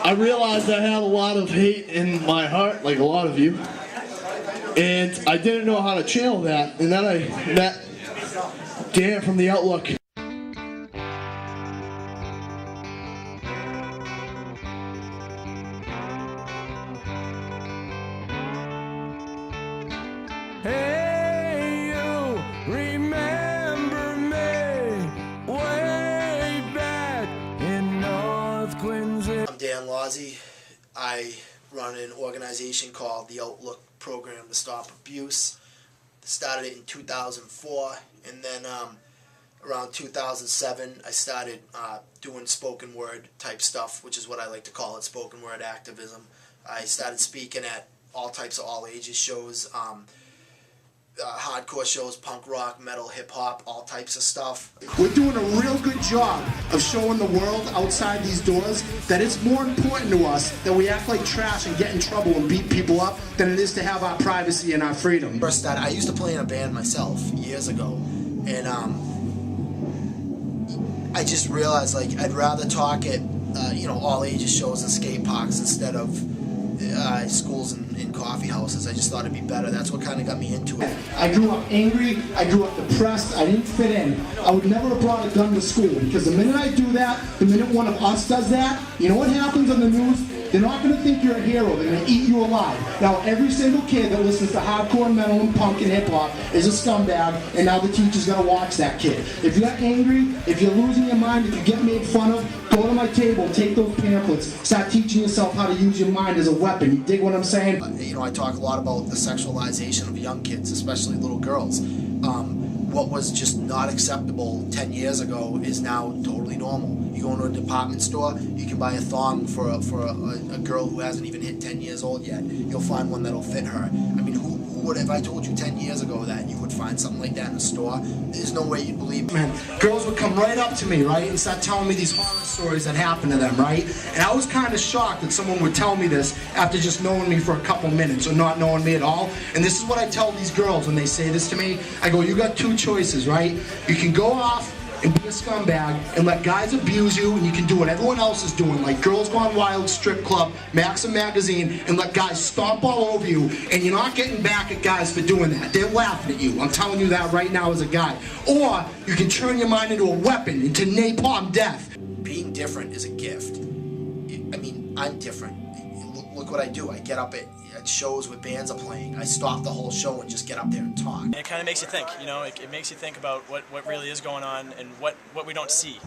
I realized I had a lot of hate in my heart, like a lot of you, and I didn't know how to channel that, and then I met Dan from The Outlook. Hey, you remember me way back in North Quincy. I'm Dan Lozzi. I run an organization called the Outlook Program to Stop Abuse. Started it in 2004, and then around 2007 I started doing spoken word type stuff, which is what I like to call it, spoken word activism. I started speaking at all types of all ages shows, hardcore shows, punk rock, metal, hip hop, all types of stuff. We're doing a real good job of showing the world outside these doors that it's more important to us that we act like trash and get in trouble and beat people up than it is to have our privacy and our freedom. First started, I used to play in a band myself years ago, and I just realized like I'd rather talk at all ages shows and skate parks instead of schools and coffee houses. I just thought it'd be better. That's what kind of got me into it. I grew up angry, I grew up depressed, I didn't fit in. I would never have brought a gun to school because the minute I do that, the minute one of us does that, you know what happens on the news? They're not going to think you're a hero, they're going to eat you alive. Now every single kid that listens to hardcore, metal, and punk and hip hop is a scumbag, and now the teacher's going to watch that kid. If you're angry, if you're losing your mind, if you get made fun of, go to my table, take those pamphlets, start teaching yourself how to use your mind as a weapon. You dig what I'm saying? I talk a lot about the sexualization of young kids, especially little girls. What was just not acceptable 10 years ago is now totally normal. You go into a department store, you can buy a thong for a girl who hasn't even hit 10 years old yet. You'll find one that'll fit her. I mean, who would, if I told you 10 years ago that you would find something like that in a store, there's no way you'd believe me. Man, girls would come right up to me, right, and start telling me these horror stories that happened to them, right? And I was kind of shocked that someone would tell me this after just knowing me for a couple minutes or not knowing me at all. And this is what I tell these girls when they say this to me. I go, you got two choices, right? You can go off and be a scumbag and let guys abuse you, and you can do what everyone else is doing, like Girls Gone Wild, Strip Club, Maxim Magazine, and let guys stomp all over you, and you're not getting back at guys for doing that. They're laughing at you. I'm telling you that right now as a guy. Or you can turn your mind into a weapon, into napalm death. Being different is a gift. I mean, I'm different. Look what I do. I get up at shows where bands are playing. I stop the whole show and just get up there and talk. And it kind of makes you think, it makes you think about what really is going on and what we don't see.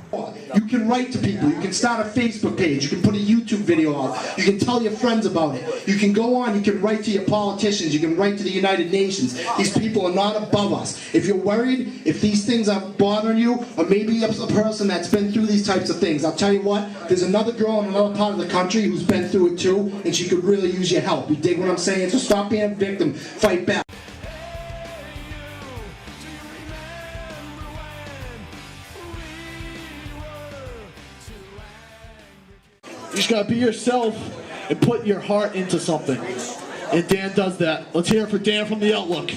You can write to people, you can start a Facebook page, you can put a YouTube video out, you can tell your friends about it, you can go on, you can write to your politicians, you can write to the United Nations. These people are not above us. If you're worried, if these things are bothering you, or maybe you're a person that's been through these types of things, I'll tell you what, there's another girl in another part of the country who's been through it too, and she could really use your help. You dig what I'm saying? So stop being a victim, fight back. You just gotta be yourself and put your heart into something. And Dan does that. Let's hear it for Dan from The Outlook.